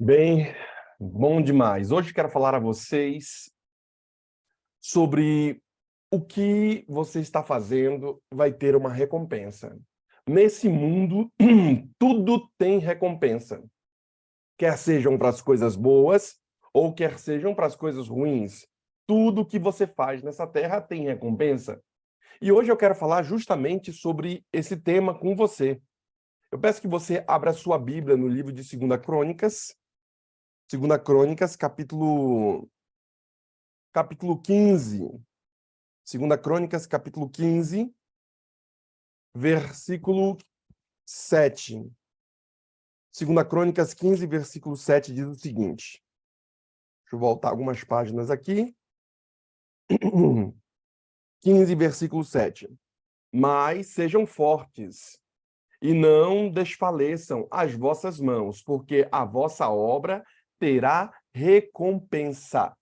Bem, bom demais. Hoje quero falar a vocês sobre o que você está fazendo vai ter uma recompensa. Nesse mundo, tudo tem recompensa. Quer sejam para as coisas boas ou quer sejam para as coisas ruins. Tudo que você faz nessa terra tem recompensa. E hoje eu quero falar justamente sobre esse tema com você. Eu peço que você abra a sua Bíblia no livro de 2 Crônicas, capítulo 15. 2 Crônicas, capítulo 15, versículo 7. 2 Crônicas 15, versículo 7 diz o seguinte. Deixa eu voltar algumas páginas aqui. 15, versículo 7. Mas sejam fortes e não desfaleçam as vossas mãos, porque a vossa obra terá recompensa.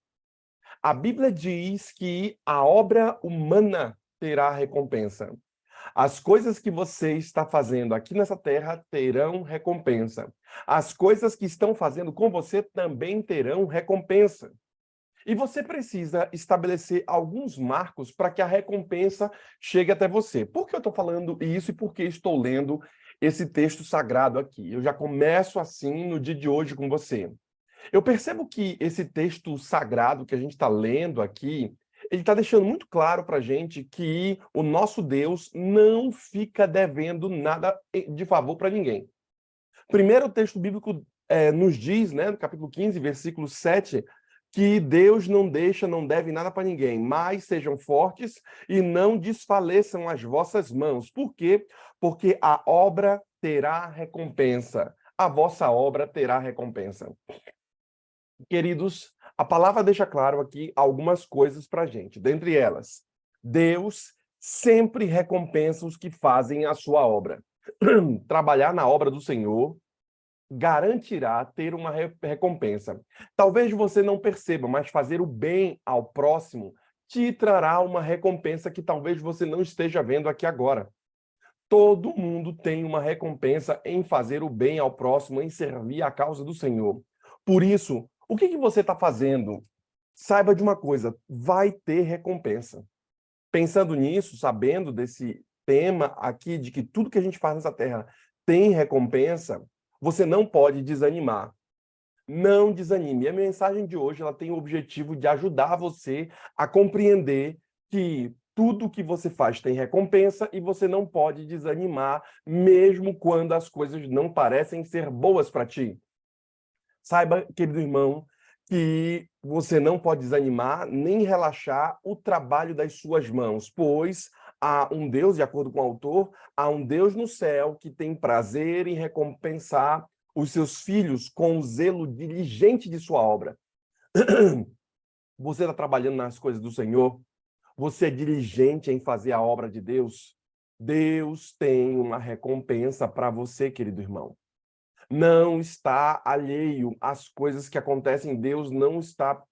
A Bíblia diz que a obra humana terá recompensa. As coisas que você está fazendo aqui nessa terra terão recompensa. As coisas que estão fazendo com você também terão recompensa. E você precisa estabelecer alguns marcos para que a recompensa chegue até você. Por que eu estou falando isso e por que estou lendo esse texto sagrado aqui? Eu já começo assim no dia de hoje com você. Eu percebo que esse texto sagrado que a gente está lendo aqui, ele está deixando muito claro para a gente que o nosso Deus não fica devendo nada de favor para ninguém. Primeiro, o texto bíblico nos diz, né, no capítulo 15, versículo 7, que Deus não deixa, não deve nada para ninguém, mas sejam fortes e não desfaleçam as vossas mãos. Por quê? Porque a obra terá recompensa. A vossa obra terá recompensa. Queridos, a palavra deixa claro aqui algumas coisas para a gente. Dentre elas, Deus sempre recompensa os que fazem a sua obra. Trabalhar na obra do Senhor garantirá ter uma recompensa. Talvez você não perceba, mas fazer o bem ao próximo te trará uma recompensa que talvez você não esteja vendo aqui agora. Todo mundo tem uma recompensa em fazer o bem ao próximo, em servir a causa do Senhor. Por isso, o que você está fazendo? Saiba de uma coisa, vai ter recompensa. Pensando nisso, sabendo desse tema aqui, de que tudo que a gente faz nessa terra tem recompensa, você não pode desanimar. Não desanime. E a mensagem de hoje ela tem o objetivo de ajudar você a compreender que tudo que você faz tem recompensa e você não pode desanimar, mesmo quando as coisas não parecem ser boas para ti. Saiba, querido irmão, que você não pode desanimar nem relaxar o trabalho das suas mãos, pois há um Deus, de acordo com o autor, há um Deus no céu que tem prazer em recompensar os seus filhos com o zelo diligente de sua obra. Você está trabalhando nas coisas do Senhor? Você é diligente em fazer a obra de Deus? Deus tem uma recompensa para você, querido irmão. Não está alheio às coisas que acontecem. Deus não está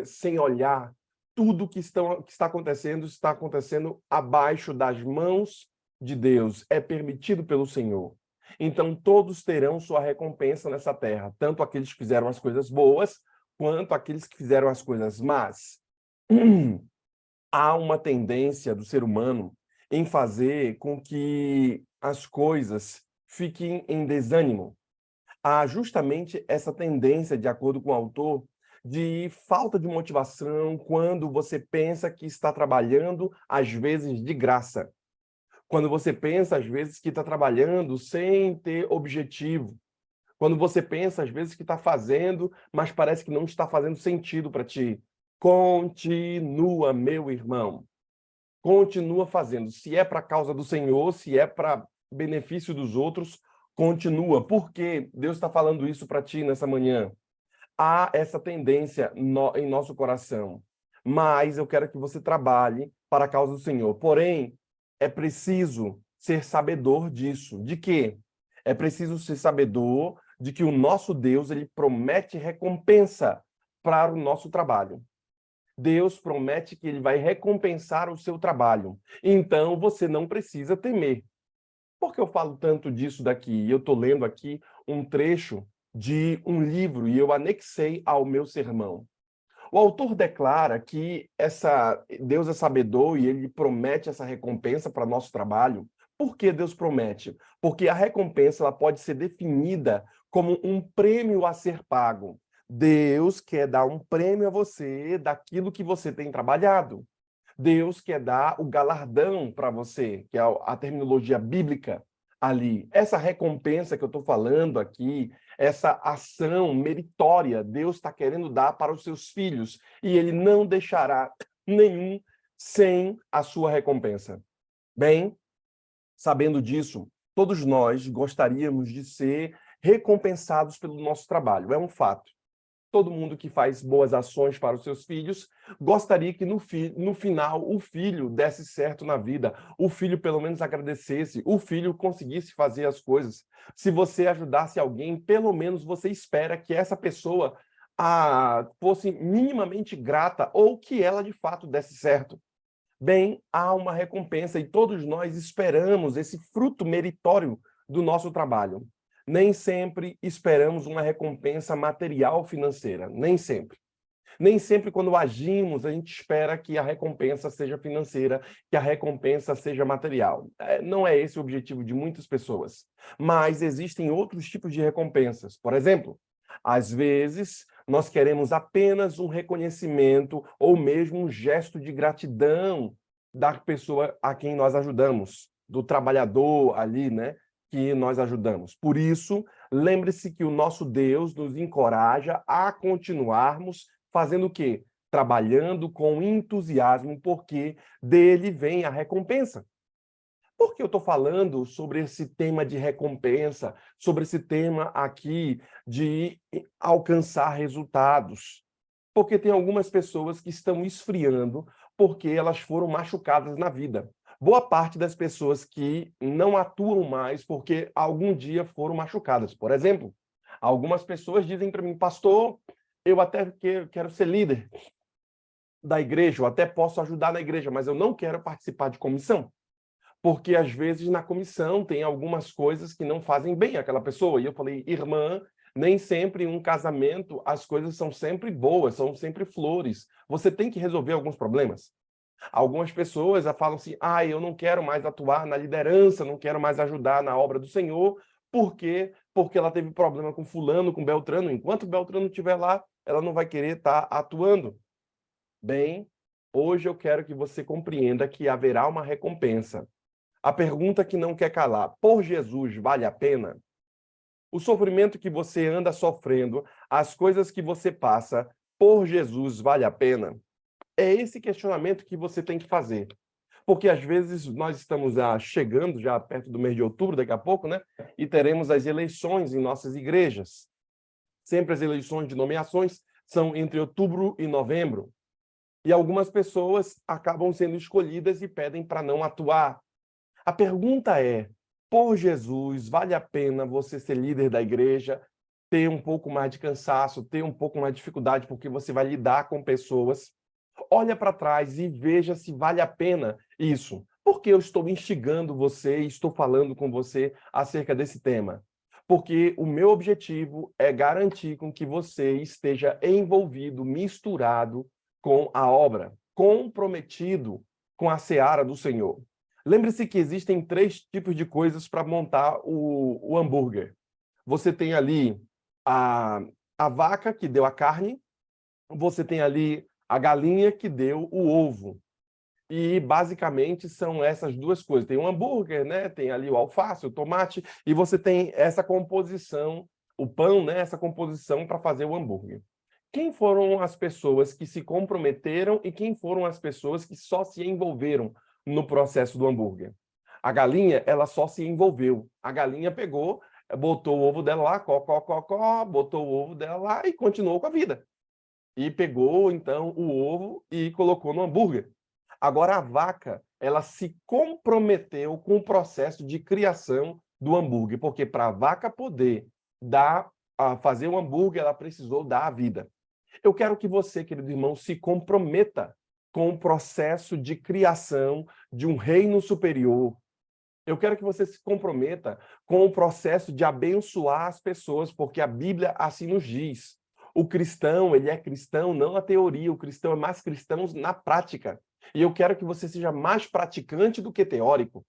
sem olhar. Tudo que está acontecendo abaixo das mãos de Deus. É permitido pelo Senhor. Então, todos terão sua recompensa nessa terra. Tanto aqueles que fizeram as coisas boas, quanto aqueles que fizeram as coisas más. Há uma tendência do ser humano em fazer com que as coisas fiquem em desânimo. Há justamente essa tendência, de acordo com o autor, de falta de motivação quando você pensa que está trabalhando, às vezes, de graça. Quando você pensa, às vezes, que está trabalhando sem ter objetivo. Quando você pensa, às vezes, que está fazendo, mas parece que não está fazendo sentido para ti. Continua, meu irmão. Continua fazendo. Se é para a causa do Senhor, se é para benefício dos outros, continua. Por que Deus está falando isso para ti nessa manhã? Há essa tendência em nosso coração, mas eu quero que você trabalhe para a causa do Senhor. Porém, é preciso ser sabedor disso. De quê? É preciso ser sabedor de que o nosso Deus ele promete recompensa para o nosso trabalho. Deus promete que ele vai recompensar o seu trabalho. Então, você não precisa temer. Por que eu falo tanto disso daqui? Eu estou lendo aqui um trecho de um livro e eu anexei ao meu sermão. O autor declara que Deus é sabedor e ele promete essa recompensa para nosso trabalho. Por que Deus promete? Porque a recompensa ela pode ser definida como um prêmio a ser pago. Deus quer dar um prêmio a você daquilo que você tem trabalhado. Deus quer dar o galardão para você, que é a terminologia bíblica ali. Essa recompensa que eu estou falando aqui, essa ação meritória, Deus está querendo dar para os seus filhos e ele não deixará nenhum sem a sua recompensa. Bem, sabendo disso, todos nós gostaríamos de ser recompensados pelo nosso trabalho, é um fato. Todo mundo que faz boas ações para os seus filhos gostaria que no final o filho desse certo na vida, o filho pelo menos agradecesse, o filho conseguisse fazer as coisas. Se você ajudasse alguém, pelo menos você espera que essa pessoa fosse minimamente grata ou que ela de fato desse certo. Bem, há uma recompensa e todos nós esperamos esse fruto meritório do nosso trabalho. Nem sempre esperamos uma recompensa material financeira, nem sempre. Nem sempre quando agimos a gente espera que a recompensa seja financeira, que a recompensa seja material. Não é esse o objetivo de muitas pessoas. Mas existem outros tipos de recompensas. Por exemplo, às vezes nós queremos apenas um reconhecimento ou mesmo um gesto de gratidão da pessoa a quem nós ajudamos, do trabalhador ali, né, que nós ajudamos. Por isso, lembre-se que o nosso Deus nos encoraja a continuarmos fazendo o quê? Trabalhando com entusiasmo, porque dele vem a recompensa. Por que eu estou falando sobre esse tema de recompensa, sobre esse tema aqui de alcançar resultados? Porque tem algumas pessoas que estão esfriando porque elas foram machucadas na vida. Boa parte das pessoas que não atuam mais porque algum dia foram machucadas. Por exemplo, algumas pessoas dizem para mim, pastor, eu até quero ser líder da igreja, eu até posso ajudar na igreja, mas eu não quero participar de comissão. Porque às vezes na comissão tem algumas coisas que não fazem bem àquela pessoa. E eu falei, irmã, nem sempre em um casamento as coisas são sempre boas, são sempre flores. Você tem que resolver alguns problemas. Algumas pessoas falam assim, eu não quero mais atuar na liderança, não quero mais ajudar na obra do Senhor. Por quê? Porque ela teve problema com fulano, com Beltrano. Enquanto Beltrano estiver lá, ela não vai querer estar atuando. Bem, hoje eu quero que você compreenda que haverá uma recompensa. A pergunta que não quer calar, por Jesus vale a pena? O sofrimento que você anda sofrendo, as coisas que você passa, por Jesus vale a pena? É esse questionamento que você tem que fazer. Porque às vezes nós estamos chegando já perto do mês de outubro, daqui a pouco, né? E teremos as eleições em nossas igrejas. Sempre as eleições de nomeações são entre outubro e novembro. E algumas pessoas acabam sendo escolhidas e pedem para não atuar. A pergunta é, por Jesus, vale a pena você ser líder da igreja, ter um pouco mais de cansaço, ter um pouco mais de dificuldade, porque você vai lidar com pessoas? Olha para trás e veja se vale a pena isso. Porque eu estou instigando você e estou falando com você acerca desse tema? Porque o meu objetivo é garantir com que você esteja envolvido, misturado com a obra, comprometido com a seara do Senhor. Lembre-se que existem 3 tipos de coisas para montar o hambúrguer. Você tem ali a vaca que deu a carne, você tem ali a galinha que deu o ovo. E basicamente são essas 2 coisas. Tem o hambúrguer, né? Tem ali o alface, o tomate, e você tem essa composição, o pão, né? Essa composição para fazer o hambúrguer. Quem foram as pessoas que se comprometeram e quem foram as pessoas que só se envolveram no processo do hambúrguer? A galinha, ela só se envolveu. A galinha pegou, botou o ovo dela lá, botou o ovo dela lá e continuou com a vida. E pegou, então, o ovo e colocou no hambúrguer. Agora, a vaca, ela se comprometeu com o processo de criação do hambúrguer, porque para a vaca poder fazer o hambúrguer, ela precisou dar a vida. Eu quero que você, querido irmão, se comprometa com o processo de criação de um reino superior, Eu quero que você se comprometa com o processo de abençoar as pessoas, porque a Bíblia assim nos diz. O cristão, ele é cristão não na teoria, o cristão é mais cristão na prática. E eu quero que você seja mais praticante do que teórico.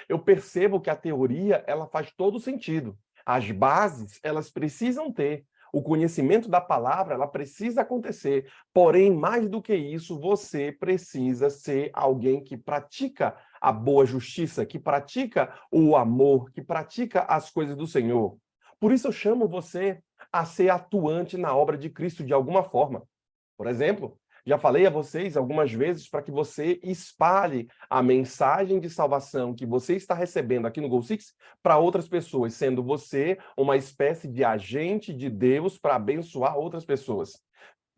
Eu percebo que a teoria, ela faz todo sentido. As bases, elas precisam ter. O conhecimento da palavra, ela precisa acontecer. Porém, mais do que isso, você precisa ser alguém que pratica a boa justiça, que pratica o amor, que pratica as coisas do Senhor. Por isso eu chamo você a ser atuante na obra de Cristo de alguma forma. Por exemplo, já falei a vocês algumas vezes para que você espalhe a mensagem de salvação que você está recebendo aqui no Go Six para outras pessoas, sendo você uma espécie de agente de Deus para abençoar outras pessoas.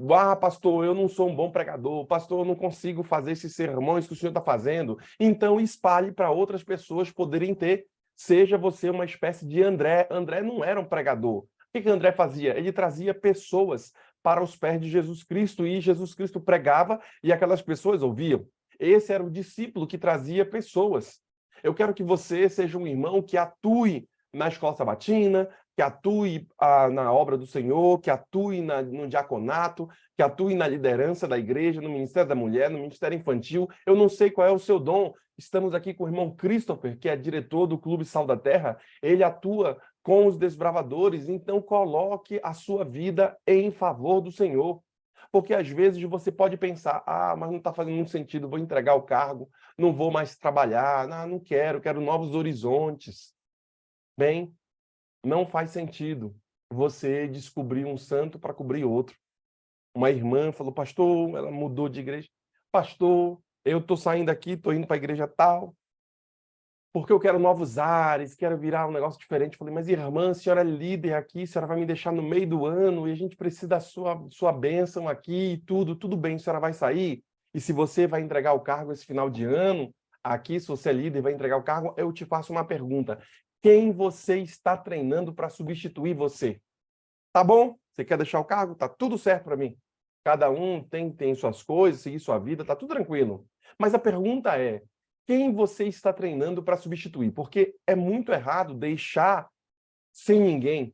Ah, pastor, eu não sou um bom pregador. Pastor, eu não consigo fazer esses sermões que o senhor está fazendo. Então, espalhe para outras pessoas poderem ter. Seja você uma espécie de André. André não era um pregador. O que André fazia? Ele trazia pessoas para os pés de Jesus Cristo e Jesus Cristo pregava e aquelas pessoas ouviam. Esse era o discípulo que trazia pessoas. Eu quero que você seja um irmão que atue na escola sabatina, que atue na obra do Senhor, que atue no diaconato, que atue na liderança da igreja, no Ministério da Mulher, no Ministério Infantil. Eu não sei qual é o seu dom. Estamos aqui com o irmão Christopher, que é diretor do Clube Sal da Terra. Ele atua com os desbravadores, então coloque a sua vida em favor do Senhor. Porque às vezes você pode pensar, mas não está fazendo muito sentido, vou entregar o cargo, não vou mais trabalhar, não quero, quero novos horizontes. Bem, não faz sentido você descobrir um santo para cobrir outro. Uma irmã falou, pastor, ela mudou de igreja. Pastor, eu estou saindo aqui, estou indo para a igreja tal, porque eu quero novos ares, quero virar um negócio diferente. Falei, mas irmã, a senhora é líder aqui, a senhora vai me deixar no meio do ano e a gente precisa da sua bênção aqui e tudo bem, a senhora vai sair. E se você vai entregar o cargo esse final de ano, aqui, se você é líder e vai entregar o cargo, eu te faço uma pergunta. Quem você está treinando para substituir você? Tá bom? Você quer deixar o cargo? Tá tudo certo para mim. Cada um tem suas coisas, seguir sua vida, tá tudo tranquilo. Mas a pergunta é, quem você está treinando para substituir? Porque é muito errado deixar sem ninguém,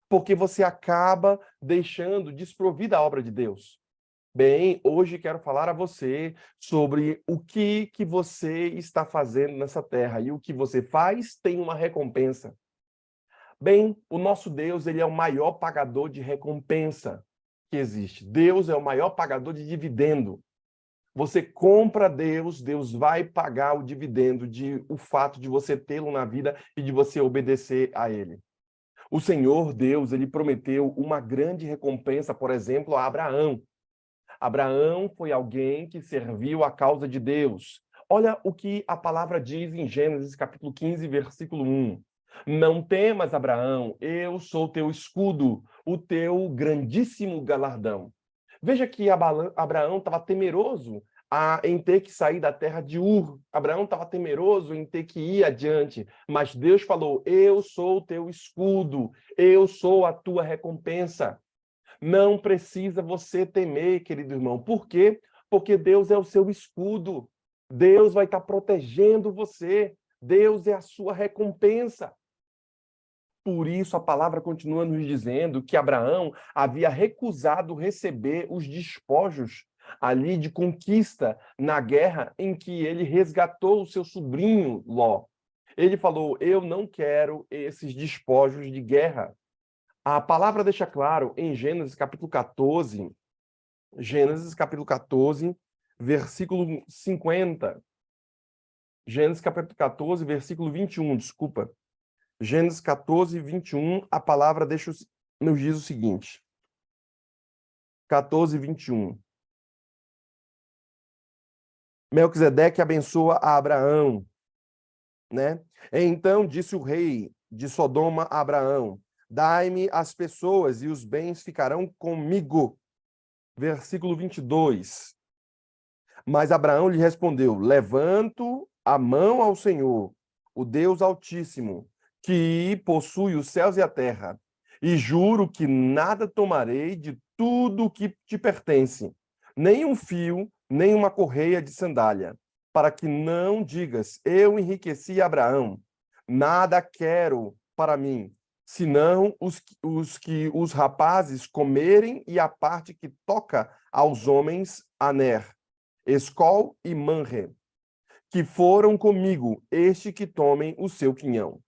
porque você acaba deixando desprovida a obra de Deus. Bem, hoje quero falar a você sobre o que você está fazendo nessa terra. E o que você faz tem uma recompensa. Bem, o nosso Deus, ele é o maior pagador de recompensa que existe. Deus é o maior pagador de dividendo. Você compra Deus, Deus vai pagar o dividendo de o fato de você tê-lo na vida e de você obedecer a ele. O Senhor Deus, ele prometeu uma grande recompensa, por exemplo, a Abraão. Abraão foi alguém que serviu a causa de Deus. Olha o que a palavra diz em Gênesis capítulo 15, versículo 1. Não temas, Abraão, eu sou teu escudo, o teu grandíssimo galardão. Veja que Abraão estava temeroso em ter que sair da terra de Ur. Abraão estava temeroso em ter que ir adiante, mas Deus falou, eu sou o teu escudo, eu sou a tua recompensa. Não precisa você temer, querido irmão. Por quê? Porque Deus é o seu escudo. Deus vai estar protegendo você. Deus é a sua recompensa. Por isso, a palavra continua nos dizendo que Abraão havia recusado receber os despojos ali de conquista na guerra em que ele resgatou o seu sobrinho Ló. Ele falou, eu não quero esses despojos de guerra. A palavra deixa claro em Gênesis capítulo 14, versículo 50. Gênesis capítulo 14, versículo 21, desculpa. Gênesis 14, 21, a palavra nos diz o seguinte. 14, 21. Melquisedeque abençoa a Abraão, né? Então disse o rei de Sodoma a Abraão, dai-me as pessoas e os bens ficarão comigo. Versículo 22. Mas Abraão lhe respondeu, levanto a mão ao Senhor, o Deus Altíssimo, que possui os céus e a terra, e juro que nada tomarei de tudo o que te pertence, nem um fio, nem uma correia de sandália. para que não digas, eu enriqueci Abraão, nada quero para mim, senão os rapazes comerem e a parte que toca aos homens, Aner, Escol e Manre, que foram comigo, este que tomem o seu quinhão.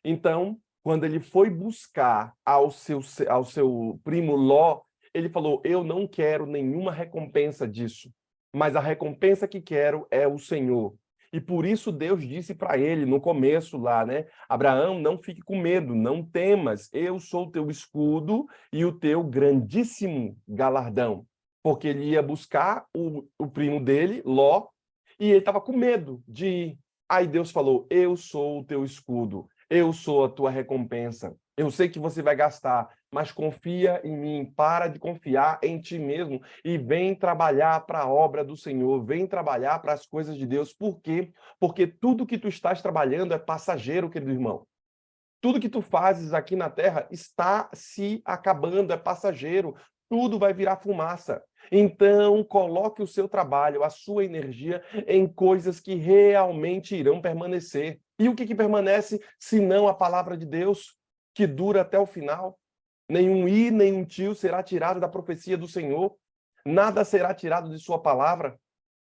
Então, quando ele foi buscar ao seu primo Ló, ele falou, eu não quero nenhuma recompensa disso, mas a recompensa que quero é o Senhor. E por isso Deus disse para ele no começo lá, né? Abraão, não fique com medo, não temas, eu sou o teu escudo e o teu grandíssimo galardão. Porque ele ia buscar o primo dele, Ló, e ele estava com medo de ir. Aí Deus falou, eu sou o teu escudo, eu sou a tua recompensa. Eu sei que você vai gastar, mas confia em mim, para de confiar em ti mesmo e vem trabalhar para a obra do Senhor, vem trabalhar para as coisas de Deus. Por quê? Porque tudo que tu estás trabalhando é passageiro, querido irmão. Tudo que tu fazes aqui na terra está se acabando, é passageiro. Tudo vai virar fumaça. Então, coloque o seu trabalho, a sua energia em coisas que realmente irão permanecer. E o que permanece, se não a palavra de Deus, que dura até o final? Nenhum i, nenhum tio será tirado da profecia do Senhor. Nada será tirado de sua palavra.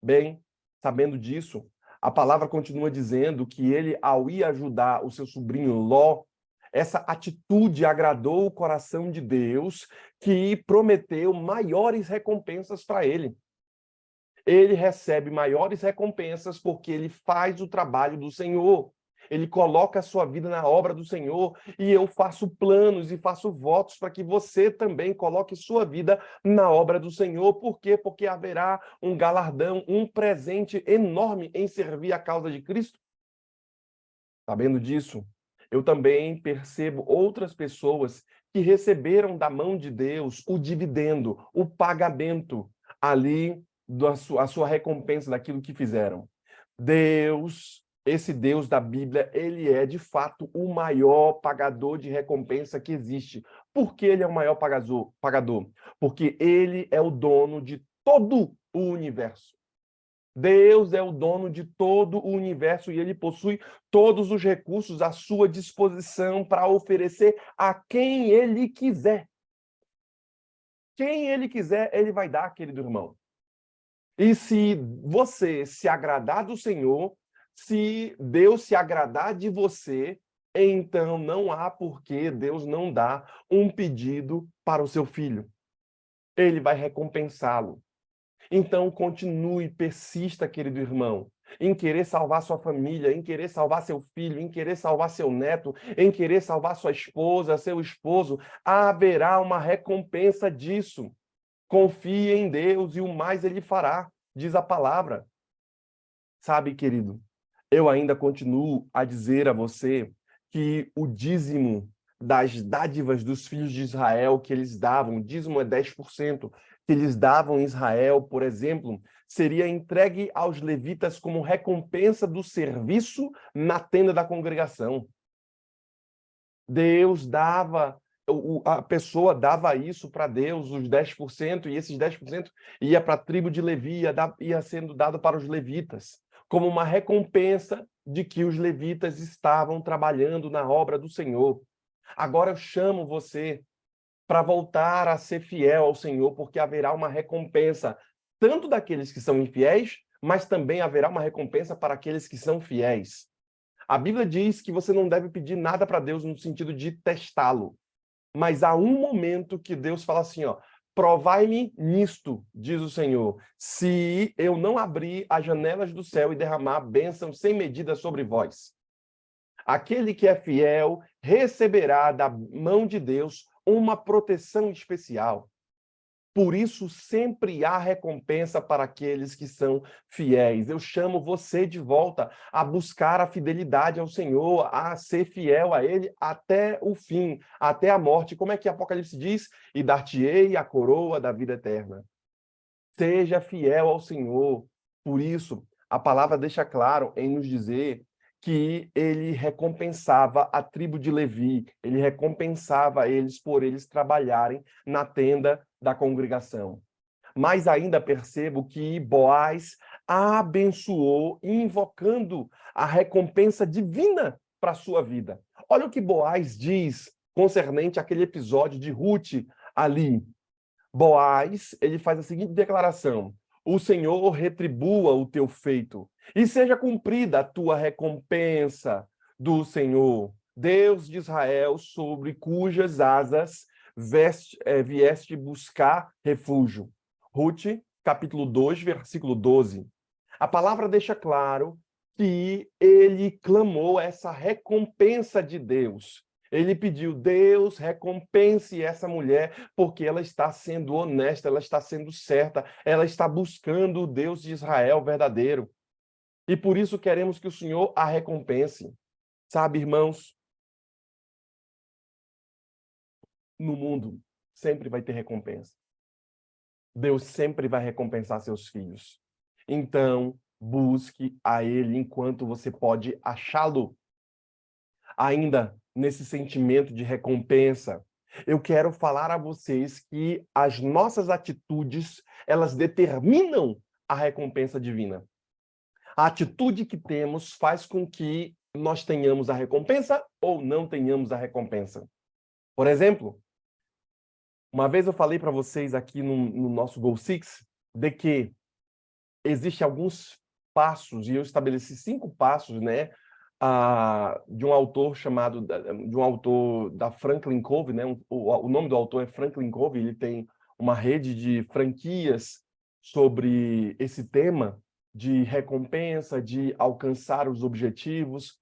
Bem, sabendo disso, a palavra continua dizendo que ele, ao ir ajudar o seu sobrinho Ló, essa atitude agradou o coração de Deus, que prometeu maiores recompensas para ele. Ele recebe maiores recompensas porque ele faz o trabalho do Senhor. Ele coloca a sua vida na obra do Senhor e eu faço planos e faço votos para que você também coloque sua vida na obra do Senhor. Por quê? Porque haverá um galardão, um presente enorme em servir a causa de Cristo. Sabendo disso, eu também percebo outras pessoas que receberam da mão de Deus o dividendo, o pagamento ali a sua recompensa daquilo que fizeram. Deus, esse Deus da Bíblia, ele é de fato o maior pagador de recompensa que existe. Por que ele é o maior pagador? Porque ele é o dono de todo o universo. Deus é o dono de todo o universo e ele possui todos os recursos à sua disposição para oferecer a quem ele quiser. Quem ele quiser, ele vai dar, querido irmão. E se você se agradar do Senhor, se Deus se agradar de você, então não há por que Deus não dar um pedido para o seu filho. Ele vai recompensá-lo. Então continue, persista, querido irmão, em querer salvar sua família, em querer salvar seu filho, em querer salvar seu neto, em querer salvar sua esposa, seu esposo. Haverá uma recompensa disso. Confie em Deus e o mais ele fará, diz a palavra. Sabe, querido, eu ainda continuo a dizer a você que o dízimo das dádivas dos filhos de Israel que eles davam, o dízimo é 10%, que eles davam em Israel, por exemplo, seria entregue aos levitas como recompensa do serviço na tenda da congregação. Deus dava, a pessoa dava isso para Deus, os 10%, e esses 10% ia para a tribo de Levi, ia sendo dado para os levitas, como uma recompensa de que os levitas estavam trabalhando na obra do Senhor. Agora eu chamo você para voltar a ser fiel ao Senhor, porque haverá uma recompensa, tanto daqueles que são infiéis, mas também haverá uma recompensa para aqueles que são fiéis. A Bíblia diz que você não deve pedir nada para Deus no sentido de testá-lo. Mas há um momento que Deus fala assim, ó, provai-me nisto, diz o Senhor, se eu não abrir as janelas do céu e derramar bênção sem medida sobre vós. Aquele que é fiel receberá da mão de Deus uma proteção especial. Por isso, sempre há recompensa para aqueles que são fiéis. Eu chamo você de volta a buscar a fidelidade ao Senhor, a ser fiel a Ele até o fim, até a morte. Como é que Apocalipse diz? E dar-te-ei a coroa da vida eterna. Seja fiel ao Senhor. Por isso, a palavra deixa claro em nos dizer que ele recompensava a tribo de Levi, ele recompensava eles por eles trabalharem na tenda da congregação. Mas ainda percebo que Boaz a abençoou, invocando a recompensa divina para a sua vida. Olha o que Boaz diz concernente àquele episódio de Ruth ali. Boaz, ele faz a seguinte declaração: o Senhor retribua o teu feito e seja cumprida a tua recompensa do Senhor, Deus de Israel, sobre cujas asas vieste buscar refúgio. Ruth, capítulo 2, versículo 12. A palavra deixa claro que ele clamou essa recompensa de Deus. Ele pediu: Deus, recompense essa mulher, porque ela está sendo honesta, ela está sendo certa, ela está buscando o Deus de Israel verdadeiro. E por isso queremos que o Senhor a recompense. Sabe, irmãos, no mundo sempre vai ter recompensa. Deus sempre vai recompensar seus filhos. Então, busque a Ele enquanto você pode achá-lo. Ainda nesse sentimento de recompensa, eu quero falar a vocês que as nossas atitudes, elas determinam a recompensa divina. A atitude que temos faz com que nós tenhamos a recompensa ou não tenhamos a recompensa. Por exemplo, uma vez eu falei para vocês aqui no nosso Goal Six de que existem alguns passos, e eu estabeleci 5 passos, né, de um autor da Franklin Covey, né? O nome do autor é Franklin Covey, ele tem uma rede de franquias sobre esse tema de recompensa, de alcançar os objetivos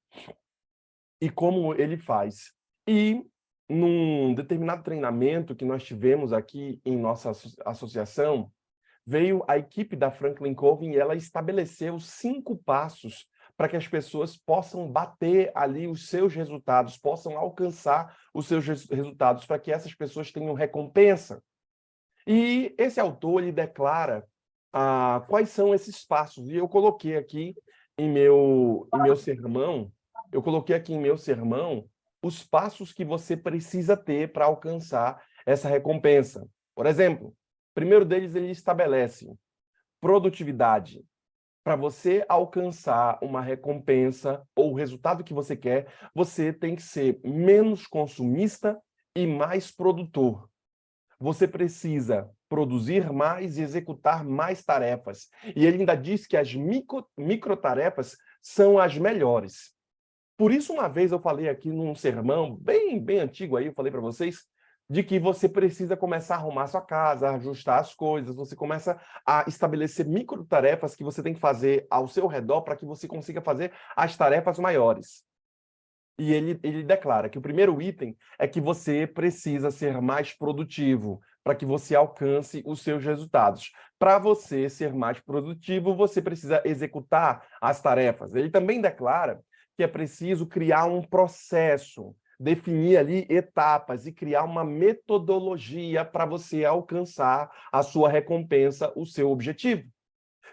e como ele faz. E num determinado treinamento que nós tivemos aqui em nossa associação, veio a equipe da Franklin Covey e ela estabeleceu 5 passos para que as pessoas possam bater ali os seus resultados, possam alcançar os seus resultados, para que essas pessoas tenham recompensa. E esse autor, ele declara quais são esses passos. E eu coloquei aqui em meu sermão, os passos que você precisa ter para alcançar essa recompensa. Por exemplo, o primeiro deles, ele estabelece produtividade. Para você alcançar uma recompensa ou o resultado que você quer, você tem que ser menos consumista e mais produtor. Você precisa produzir mais e executar mais tarefas. E ele ainda diz que as microtarefas são as melhores. Por isso, uma vez eu falei aqui num sermão bem antigo aí, eu falei para vocês, de que você precisa começar a arrumar sua casa, ajustar as coisas, você começa a estabelecer microtarefas que você tem que fazer ao seu redor para que você consiga fazer as tarefas maiores. E ele declara que o primeiro item é que você precisa ser mais produtivo para que você alcance os seus resultados. Para você ser mais produtivo, você precisa executar as tarefas. Ele também declara que é preciso criar um processo, definir ali etapas e criar uma metodologia para você alcançar a sua recompensa, o seu objetivo.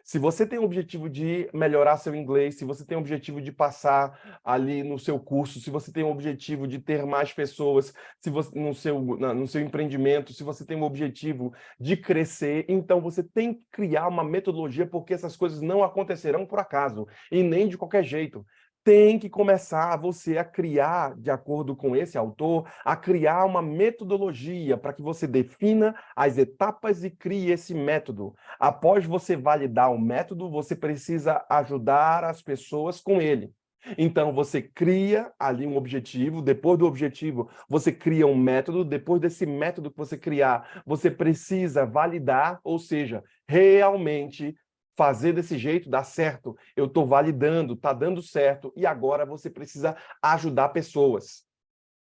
Se você tem o objetivo de melhorar seu inglês, se você tem o objetivo de passar ali no seu curso, se você tem o objetivo de ter mais pessoas, se você, no seu empreendimento, se você tem o objetivo de crescer, então você tem que criar uma metodologia, porque essas coisas não acontecerão por acaso e nem de qualquer jeito. Tem que começar você a criar, de acordo com esse autor, a criar uma metodologia para que você defina as etapas e crie esse método. Após você validar o método, você precisa ajudar as pessoas com ele. Então, você cria ali um objetivo, depois do objetivo, você cria um método, depois desse método que você criar, você precisa validar, ou seja, realmente fazer desse jeito dá certo, eu estou validando, está dando certo, e agora você precisa ajudar pessoas.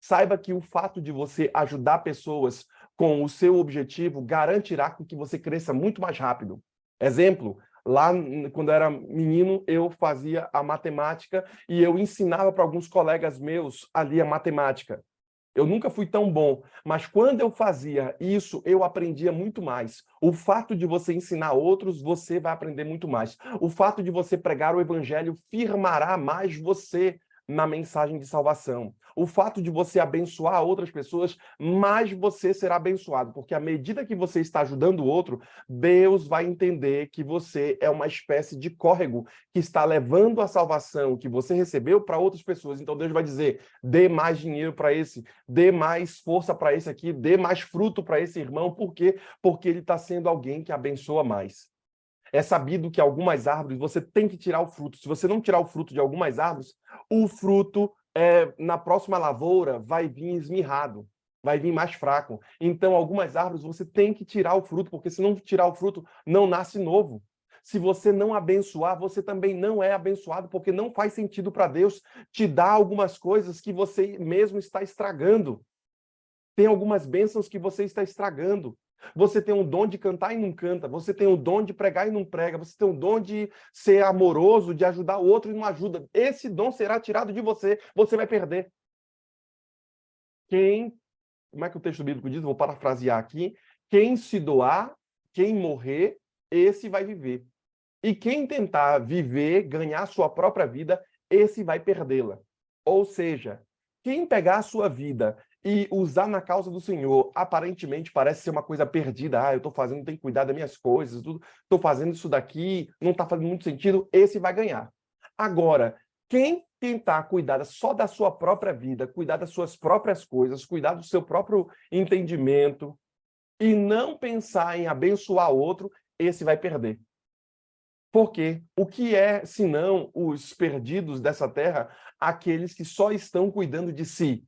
Saiba que o fato de você ajudar pessoas com o seu objetivo garantirá que você cresça muito mais rápido. Exemplo, lá quando eu era menino, eu fazia a matemática e eu ensinava para alguns colegas meus ali a matemática. Eu nunca fui tão bom, mas quando eu fazia isso, eu aprendia muito mais. O fato de você ensinar outros, você vai aprender muito mais. O fato de você pregar o evangelho firmará mais você na mensagem de salvação. O fato de você abençoar outras pessoas, mais você será abençoado, porque à medida que você está ajudando o outro, Deus vai entender que você é uma espécie de córrego que está levando a salvação que você recebeu para outras pessoas. Então Deus vai dizer: dê mais dinheiro para esse, dê mais força para esse aqui, dê mais fruto para esse irmão. Por quê? Porque ele está sendo alguém que abençoa mais. É sabido que algumas árvores você tem que tirar o fruto. Se você não tirar o fruto de algumas árvores, o fruto na próxima lavoura vai vir esmirrado, vai vir mais fraco. Então, algumas árvores você tem que tirar o fruto, porque se não tirar o fruto, não nasce novo. Se você não abençoar, você também não é abençoado, porque não faz sentido para Deus te dar algumas coisas que você mesmo está estragando. Tem algumas bênçãos que você está estragando. Você tem um dom de cantar e não canta. Você tem um dom de pregar e não prega. Você tem um dom de ser amoroso, de ajudar o outro e não ajuda. Esse dom será tirado de você. Você vai perder. Como é que o texto bíblico diz? Vou parafrasear aqui. Quem se doar, quem morrer, esse vai viver. E quem tentar viver, ganhar sua própria vida, esse vai perdê-la. Ou seja, quem pegar a sua vida e usar na causa do Senhor, aparentemente parece ser uma coisa perdida. Eu estou fazendo, tenho que cuidar das minhas coisas, estou fazendo isso daqui, não está fazendo muito sentido, esse vai ganhar. Agora, quem tentar cuidar só da sua própria vida, cuidar das suas próprias coisas, cuidar do seu próprio entendimento e não pensar em abençoar outro, esse vai perder. Porque o que é, senão, os perdidos dessa terra, aqueles que só estão cuidando de si?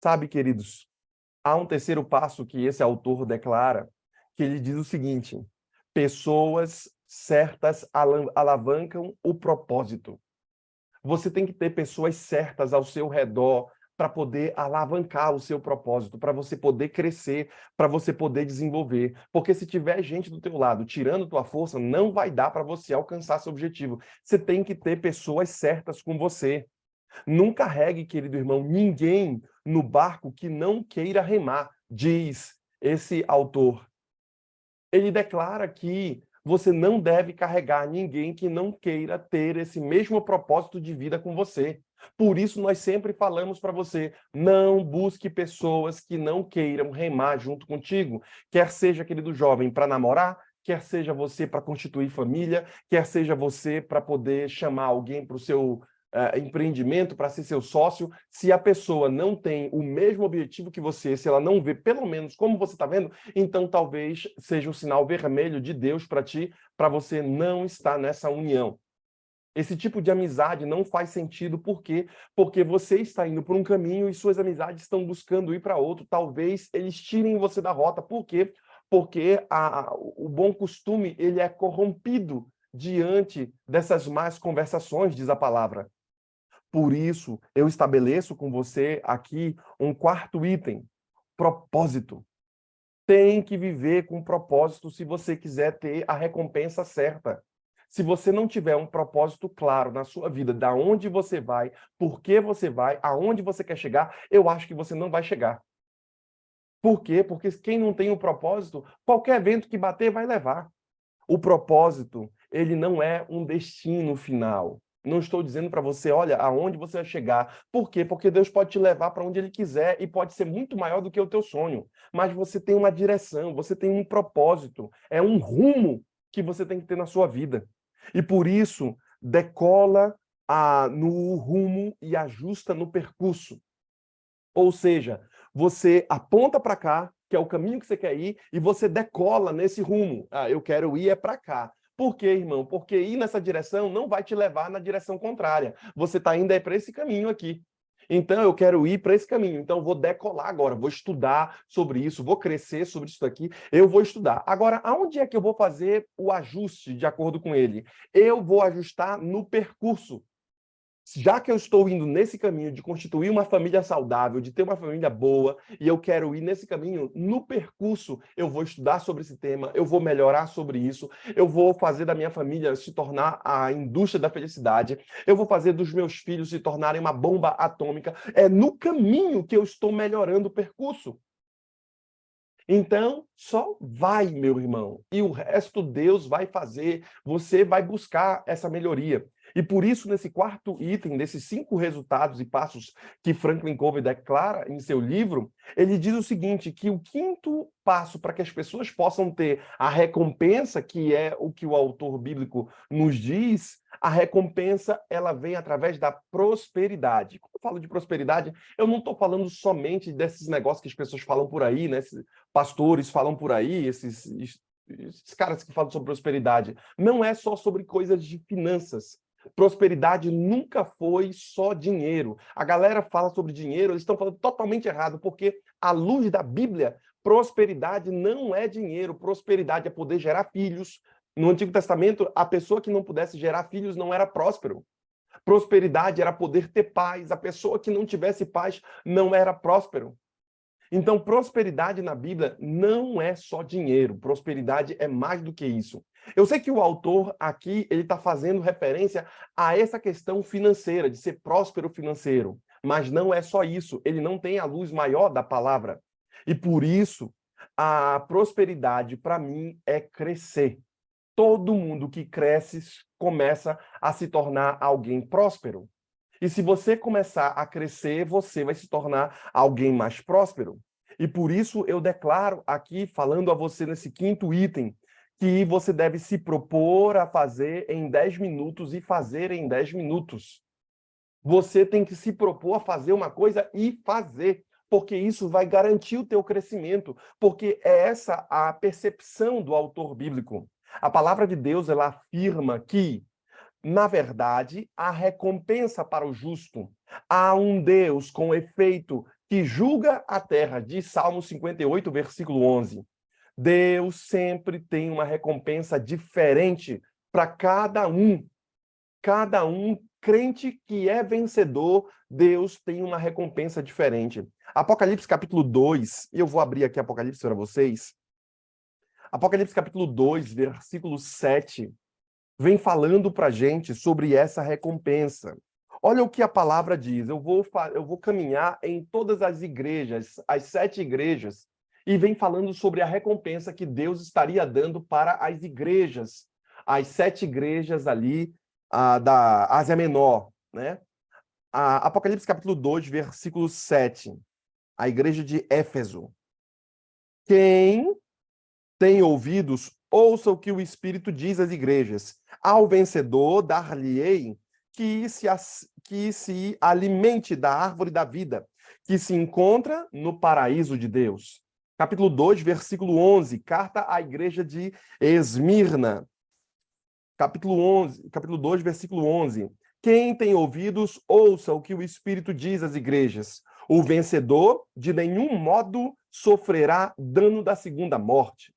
Sabe, queridos, há um terceiro passo que esse autor declara, que ele diz o seguinte: pessoas certas alavancam o propósito. Você tem que ter pessoas certas ao seu redor para poder alavancar o seu propósito, para você poder crescer, para você poder desenvolver. Porque se tiver gente do teu lado tirando tua força, não vai dar para você alcançar seu objetivo. Você tem que ter pessoas certas com você. Não carregue, querido irmão, ninguém no barco que não queira remar, diz esse autor. Ele declara que você não deve carregar ninguém que não queira ter esse mesmo propósito de vida com você. Por isso, nós sempre falamos para você, não busque pessoas que não queiram remar junto contigo. Quer seja, querido jovem, para namorar, quer seja você para constituir família, quer seja você para poder chamar alguém para o seu empreendimento, para ser seu sócio. Se a pessoa não tem o mesmo objetivo que você, se ela não vê pelo menos como você está vendo, então talvez seja um sinal vermelho de Deus para ti, para você não estar nessa união. Esse tipo de amizade não faz sentido, por quê? Porque você está indo por um caminho e suas amizades estão buscando ir para outro. Talvez eles tirem você da rota. Por quê? Porque o bom costume ele é corrompido diante dessas más conversações, diz a palavra. Por isso, eu estabeleço com você aqui um quarto item: propósito. Tem que viver com propósito se você quiser ter a recompensa certa. Se você não tiver um propósito claro na sua vida, da onde você vai, por que você vai, aonde você quer chegar, eu acho que você não vai chegar. Por quê? Porque quem não tem um propósito, qualquer vento que bater vai levar. O propósito, ele não é um destino final. Não estou dizendo para você, olha, aonde você vai chegar. Por quê? Porque Deus pode te levar para onde Ele quiser e pode ser muito maior do que o teu sonho. Mas você tem uma direção, você tem um propósito, é um rumo que você tem que ter na sua vida. E por isso, decola no rumo e ajusta no percurso. Ou seja, você aponta para cá, que é o caminho que você quer ir, e você decola nesse rumo. Eu quero ir para cá. Por quê, irmão? Porque ir nessa direção não vai te levar na direção contrária. Você está indo para esse caminho aqui. Então, eu quero ir para esse caminho. Então, eu vou decolar agora, vou estudar sobre isso, vou crescer sobre isso aqui, eu vou estudar. Agora, aonde é que eu vou fazer o ajuste de acordo com ele? Eu vou ajustar no percurso. Já que eu estou indo nesse caminho de constituir uma família saudável, de ter uma família boa, e eu quero ir nesse caminho, no percurso eu vou estudar sobre esse tema, eu vou melhorar sobre isso, eu vou fazer da minha família se tornar a indústria da felicidade, eu vou fazer dos meus filhos se tornarem uma bomba atômica. É no caminho que eu estou melhorando o percurso. Então, só vai, meu irmão, e o resto Deus vai fazer, você vai buscar essa melhoria. E por isso, nesse quarto item, desses 5 resultados e passos que Franklin Covey declara em seu livro, ele diz o seguinte, que o quinto passo para que as pessoas possam ter a recompensa, que é o que o autor bíblico nos diz, a recompensa ela vem através da prosperidade. Quando eu falo de prosperidade, eu não estou falando somente desses negócios que as pessoas falam por aí, né? Esses pastores falam por aí, esses caras que falam sobre prosperidade. Não é só sobre coisas de finanças. Prosperidade nunca foi só dinheiro. A galera fala sobre dinheiro, eles estão falando totalmente errado, porque, à luz da Bíblia, prosperidade não é dinheiro, prosperidade é poder gerar filhos. No Antigo Testamento, a pessoa que não pudesse gerar filhos não era próspero. Prosperidade era poder ter paz, a pessoa que não tivesse paz não era próspero. Então, prosperidade na Bíblia não é só dinheiro, prosperidade é mais do que isso. Eu sei que o autor aqui ele está fazendo referência a essa questão financeira, de ser próspero financeiro, mas não é só isso, ele não tem a luz maior da palavra. E por isso, a prosperidade para mim é crescer. Todo mundo que cresce começa a se tornar alguém próspero. E se você começar a crescer, você vai se tornar alguém mais próspero. E por isso eu declaro aqui, falando a você nesse quinto item, que você deve se propor a fazer em 10 minutos e fazer em 10 minutos. Você tem que se propor a fazer uma coisa e fazer, porque isso vai garantir o teu crescimento, porque é essa a percepção do autor bíblico. A palavra de Deus, ela afirma que na verdade, há recompensa para o justo. Há um Deus com efeito que julga a terra, diz Salmo 58, versículo 11. Deus sempre tem uma recompensa diferente para cada um. Cada um crente que é vencedor, Deus tem uma recompensa diferente. Apocalipse capítulo 2, e eu vou abrir aqui Apocalipse para vocês. Apocalipse capítulo 2, versículo 7. Vem falando para a gente sobre essa recompensa. Olha o que a palavra diz. Eu vou caminhar em todas as igrejas, as 7 igrejas, e vem falando sobre a recompensa que Deus estaria dando para as igrejas, as 7 igrejas ali da Ásia Menor, né? Apocalipse capítulo 2, versículo 7. A igreja de Éfeso. Quem tem ouvidos, ouça o que o Espírito diz às igrejas. Ao vencedor, dar-lhe-ei que se alimente da árvore da vida, que se encontra no paraíso de Deus. Capítulo 2, versículo 11, carta à igreja de Esmirna. Capítulo 2, versículo 11. Quem tem ouvidos, ouça o que o Espírito diz às igrejas. O vencedor, de nenhum modo, sofrerá dano da segunda morte.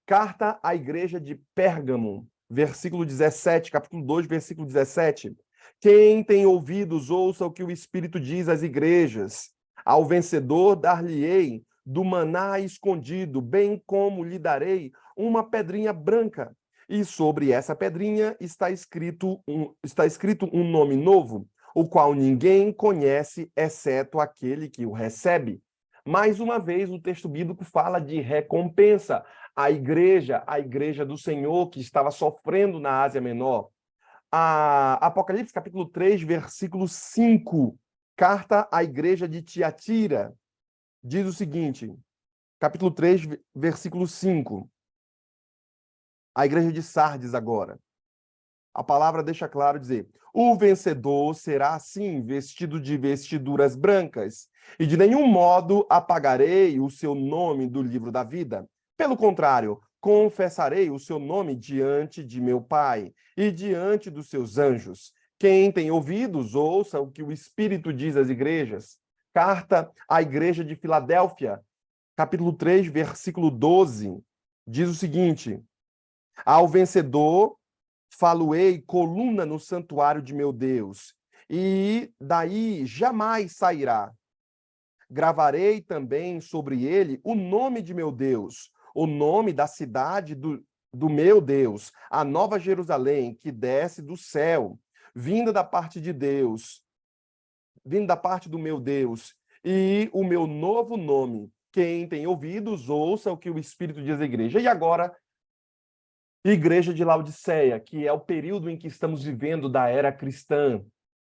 Carta à igreja de Pérgamo, versículo 17, capítulo 2, versículo 17. Quem tem ouvidos, ouça o que o Espírito diz às igrejas. Ao vencedor dar-lhe-ei do maná escondido, bem como lhe darei uma pedrinha branca. E sobre essa pedrinha está escrito um nome novo, o qual ninguém conhece, exceto aquele que o recebe. Mais uma vez, o texto bíblico fala de recompensa. A igreja do Senhor que estava sofrendo na Ásia Menor. Apocalipse capítulo 3, versículo 5, carta à igreja de Tiatira, diz o seguinte, capítulo 3, versículo 5, a igreja de Sardes agora. A palavra deixa claro dizer, o vencedor será assim, vestido de vestiduras brancas, e de nenhum modo apagarei o seu nome do livro da vida. Pelo contrário, confessarei o seu nome diante de meu Pai e diante dos seus anjos. Quem tem ouvidos, ouça o que o Espírito diz às igrejas. Carta à igreja de Filadélfia, capítulo 3, versículo 12, diz o seguinte, ao vencedor falo-ei coluna no santuário de meu Deus, e daí jamais sairá. Gravarei também sobre ele o nome de meu Deus, o nome da cidade do meu Deus, a nova Jerusalém, que desce do céu, vinda da parte de Deus, vinda da parte do meu Deus, e o meu novo nome. Quem tem ouvidos, ouça o que o Espírito diz à igreja. E agora, Igreja de Laodiceia, que é o período em que estamos vivendo da era cristã.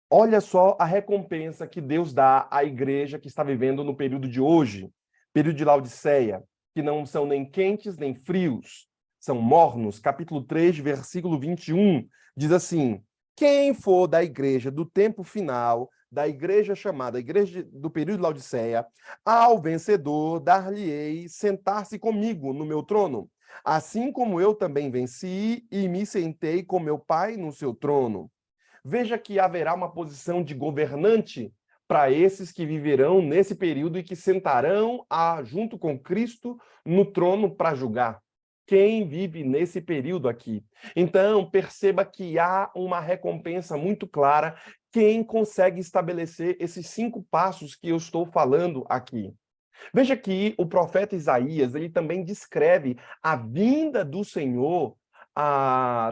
Olha só a recompensa que Deus dá à igreja que está vivendo no período de hoje, período de Laodiceia, que não são nem quentes nem frios, são mornos. Capítulo 3, versículo 21, diz assim: quem for da igreja do tempo final, da igreja chamada igreja do período de Laodiceia, ao vencedor dar-lhe-ei sentar-se comigo no meu trono, assim como eu também venci e me sentei com meu Pai no seu trono. Veja que haverá uma posição de governante para esses que viverão nesse período e que sentarão junto com Cristo no trono para julgar. Quem vive nesse período aqui. Então, perceba que há uma recompensa muito clara quem consegue estabelecer esses 5 passos que eu estou falando aqui. Veja que o profeta Isaías, ele também descreve a vinda do Senhor,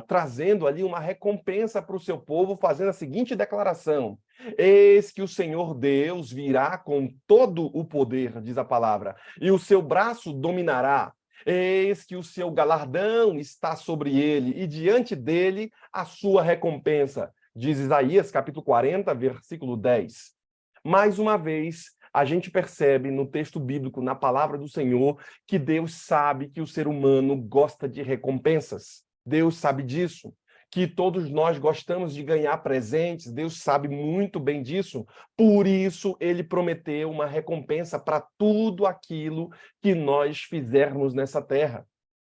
trazendo ali uma recompensa para o seu povo, fazendo a seguinte declaração: eis que o Senhor Deus virá com todo o poder, diz a palavra, e o seu braço dominará. Eis que o seu galardão está sobre ele, e diante dele a sua recompensa, diz Isaías, capítulo 40, versículo 10. Mais uma vez, a gente percebe no texto bíblico, na palavra do Senhor, que Deus sabe que o ser humano gosta de recompensas. Deus sabe disso. Que todos nós gostamos de ganhar presentes, Deus sabe muito bem disso. Por isso, ele prometeu uma recompensa para tudo aquilo que nós fizermos nessa terra.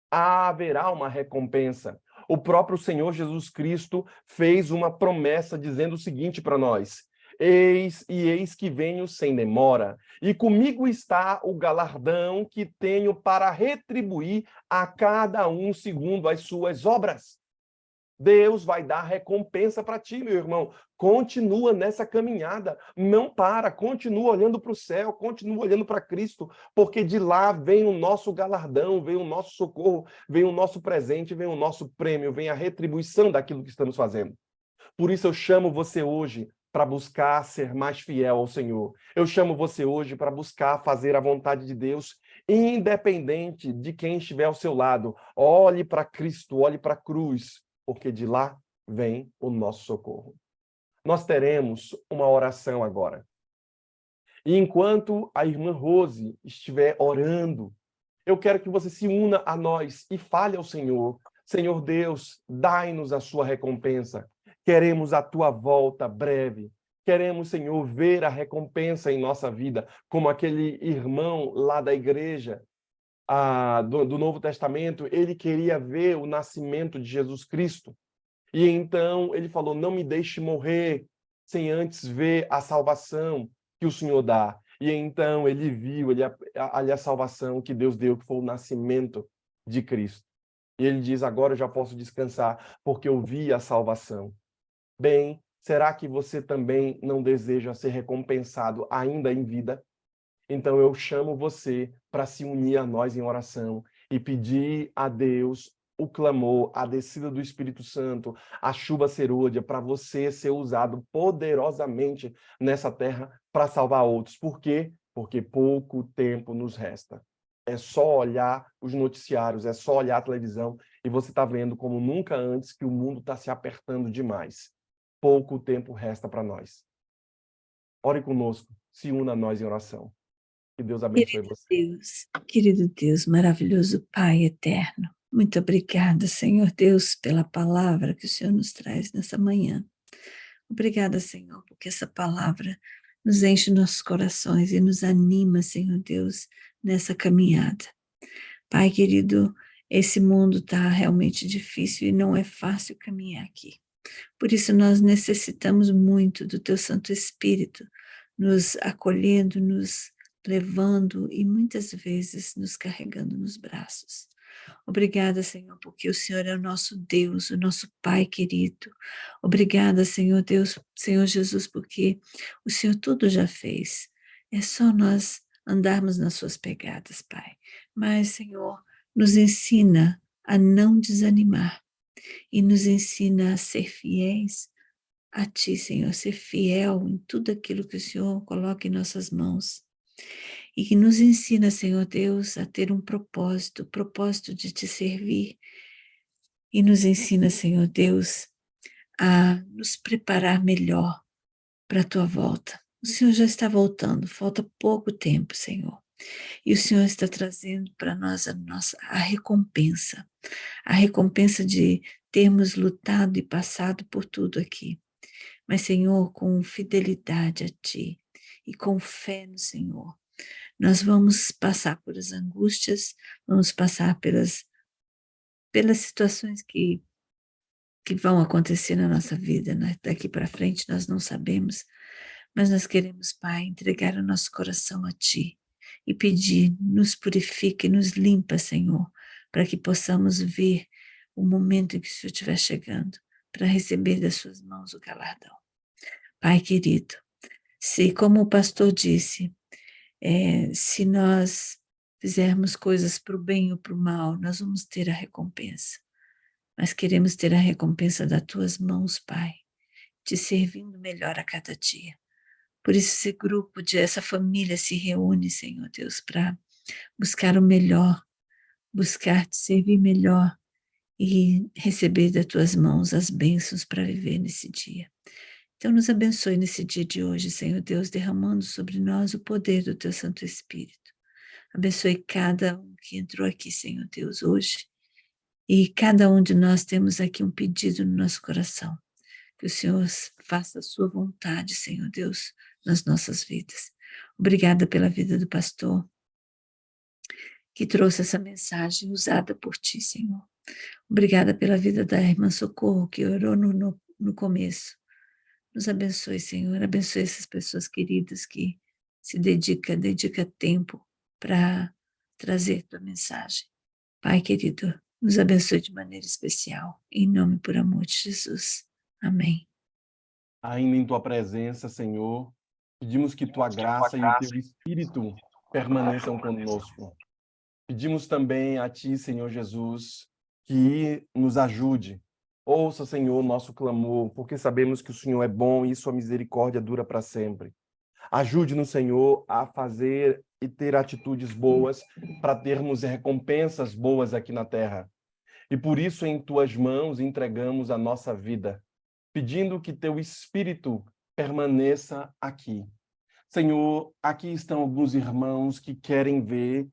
Haverá uma recompensa. O próprio Senhor Jesus Cristo fez uma promessa dizendo o seguinte para nós: eis que venho sem demora, e comigo está o galardão que tenho para retribuir a cada um segundo as suas obras. Deus vai dar recompensa para ti, meu irmão. Continua nessa caminhada, não para, continua olhando para o céu, continua olhando para Cristo, porque de lá vem o nosso galardão, vem o nosso socorro, vem o nosso presente, vem o nosso prêmio, vem a retribuição daquilo que estamos fazendo. Por isso eu chamo você hoje para buscar ser mais fiel ao Senhor. Eu chamo você hoje para buscar fazer a vontade de Deus, independente de quem estiver ao seu lado. Olhe para Cristo, olhe para a cruz, porque de lá vem o nosso socorro. Nós teremos uma oração agora. E enquanto a irmã Rose estiver orando, eu quero que você se una a nós e fale ao Senhor: Senhor Deus, dai-nos a sua recompensa. Queremos a tua volta breve. Queremos, Senhor, ver a recompensa em nossa vida, como aquele irmão lá da igreja do Novo Testamento, ele queria ver o nascimento de Jesus Cristo. E então ele falou: não me deixe morrer sem antes ver a salvação que o Senhor dá. E então ele viu ali a salvação que Deus deu, que foi o nascimento de Cristo. E ele diz: agora eu já posso descansar, porque eu vi a salvação. Bem, será que você também não deseja ser recompensado ainda em vida? Então eu chamo você para se unir a nós em oração e pedir a Deus o clamor, a descida do Espírito Santo, a chuva serôdia, para você ser usado poderosamente nessa terra para salvar outros. Por quê? Porque pouco tempo nos resta. É só olhar os noticiários, é só olhar a televisão e você está vendo como nunca antes que o mundo está se apertando demais. Pouco tempo resta para nós. Ore conosco, se una a nós em oração. Que Deus abençoe você. Querido Deus, maravilhoso Pai eterno, muito obrigada, Senhor Deus, pela palavra que o Senhor nos traz nessa manhã. Obrigada, Senhor, porque essa palavra nos enche nossos corações e nos anima, Senhor Deus, nessa caminhada. Pai querido, esse mundo está realmente difícil e não é fácil caminhar aqui. Por isso nós necessitamos muito do Teu Santo Espírito, nos acolhendo, nos levando e muitas vezes nos carregando nos braços. Obrigada, Senhor, porque o Senhor é o nosso Deus, o nosso Pai querido. Obrigada, Senhor Deus, Senhor Jesus, porque o Senhor tudo já fez. É só nós andarmos nas suas pegadas, Pai. Mas, Senhor, nos ensina a não desanimar e nos ensina a ser fiéis a Ti, Senhor, ser fiel em tudo aquilo que o Senhor coloca em nossas mãos. E que nos ensina, Senhor Deus, a ter um propósito, o propósito de Te servir e nos ensina, Senhor Deus, a nos preparar melhor para a tua volta. O Senhor já está voltando, falta pouco tempo, Senhor. E o Senhor está trazendo para nós a recompensa de termos lutado e passado por tudo aqui. Mas, Senhor, com fidelidade a Ti e com fé no Senhor, nós vamos passar por as angústias, vamos passar pelas situações que vão acontecer na nossa vida, né? Daqui para frente nós não sabemos, mas nós queremos, Pai, entregar o nosso coração a Ti e pedir, nos purifica e nos limpa, Senhor, para que possamos ver o momento em que o Senhor estiver chegando, para receber das Suas mãos o galardão. Pai querido, se, como o pastor disse, se nós fizermos coisas para o bem ou para o mal, nós vamos ter a recompensa. Mas queremos ter a recompensa das Tuas mãos, Pai, te servindo melhor a cada dia. Por isso esse grupo, essa família se reúne, Senhor Deus, para buscar o melhor, buscar te servir melhor e receber das Tuas mãos as bênçãos para viver nesse dia. Então nos abençoe nesse dia de hoje, Senhor Deus, derramando sobre nós o poder do Teu Santo Espírito. Abençoe cada um que entrou aqui, Senhor Deus, hoje. E cada um de nós temos aqui um pedido no nosso coração. Que o Senhor faça a sua vontade, Senhor Deus, nas nossas vidas. Obrigada pela vida do pastor, que trouxe essa mensagem usada por Ti, Senhor. Obrigada pela vida da irmã Socorro, que orou no começo. Nos abençoe, Senhor. Abençoe essas pessoas queridas que se dedica tempo para trazer Tua mensagem. Pai querido, nos abençoe de maneira especial. Em nome e por amor de Jesus. Amém. Ainda em Tua presença, Senhor, pedimos que Tua graça e o Teu Espírito permaneçam conosco. Pedimos também a Ti, Senhor Jesus, que nos ajude. Ouça, Senhor, nosso clamor, porque sabemos que o Senhor é bom e Sua misericórdia dura para sempre. Ajude-nos, Senhor, a fazer e ter atitudes boas para termos recompensas boas aqui na terra. E por isso, em Tuas mãos, entregamos a nossa vida, pedindo que Teu Espírito permaneça aqui. Senhor, aqui estão alguns irmãos que querem ver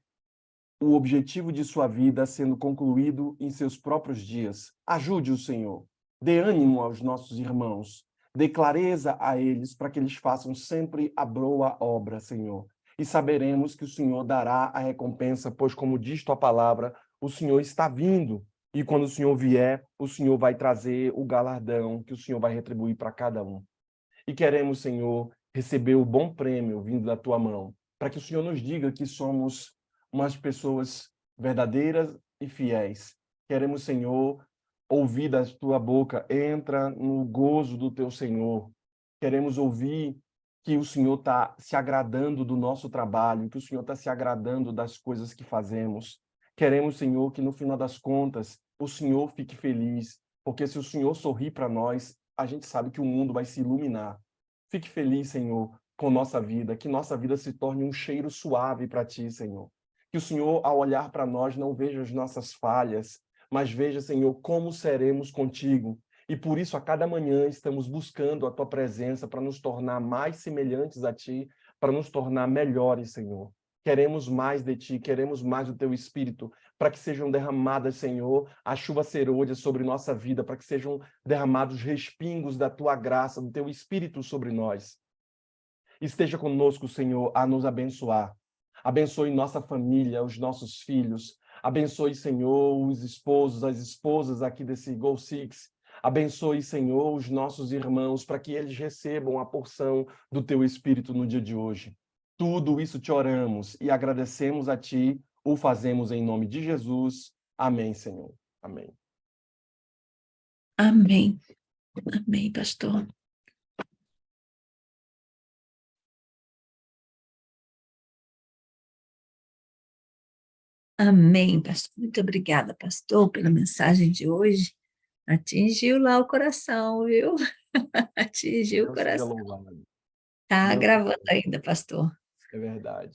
o objetivo de sua vida sendo concluído em seus próprios dias. Ajude o Senhor. Dê ânimo aos nossos irmãos. Dê clareza a eles para que eles façam sempre a boa obra, Senhor. E saberemos que o Senhor dará a recompensa, pois, como diz tua palavra, o Senhor está vindo. E quando o Senhor vier, o Senhor vai trazer o galardão que o Senhor vai retribuir para cada um. E queremos, Senhor, receber o bom prêmio vindo da tua mão, para que o Senhor nos diga que somos umas pessoas verdadeiras e fiéis. Queremos, Senhor, ouvir da tua boca, entra no gozo do teu Senhor. Queremos ouvir que o Senhor está se agradando do nosso trabalho, que o Senhor está se agradando das coisas que fazemos. Queremos, Senhor, que no final das contas o Senhor fique feliz, porque se o Senhor sorrir para nós, a gente sabe que o mundo vai se iluminar. Fique feliz, Senhor, com nossa vida, que nossa vida se torne um cheiro suave para Ti, Senhor. Que o Senhor, ao olhar para nós, não veja as nossas falhas, mas veja, Senhor, como seremos contigo. E por isso, a cada manhã, estamos buscando a Tua presença para nos tornar mais semelhantes a Ti, para nos tornar melhores, Senhor. Queremos mais de Ti, queremos mais do Teu Espírito, para que sejam derramadas, Senhor, a chuva serôdia sobre nossa vida, para que sejam derramados respingos da Tua graça, do Teu Espírito sobre nós. Esteja conosco, Senhor, a nos abençoar. Abençoe nossa família, os nossos filhos. Abençoe, Senhor, os esposos, as esposas aqui desse Go Six. Abençoe, Senhor, os nossos irmãos, para que eles recebam a porção do Teu Espírito no dia de hoje. Tudo isso te oramos e agradecemos a Ti, o fazemos em nome de Jesus. Amém, Senhor. Amém. Amém. Amém, pastor. Amém, pastor. Muito obrigada, pastor, pela mensagem de hoje. Atingiu lá o coração, viu? Atingiu o Deus seja coração. louvado. Tá Deus gravando ainda, pastor. é verdade.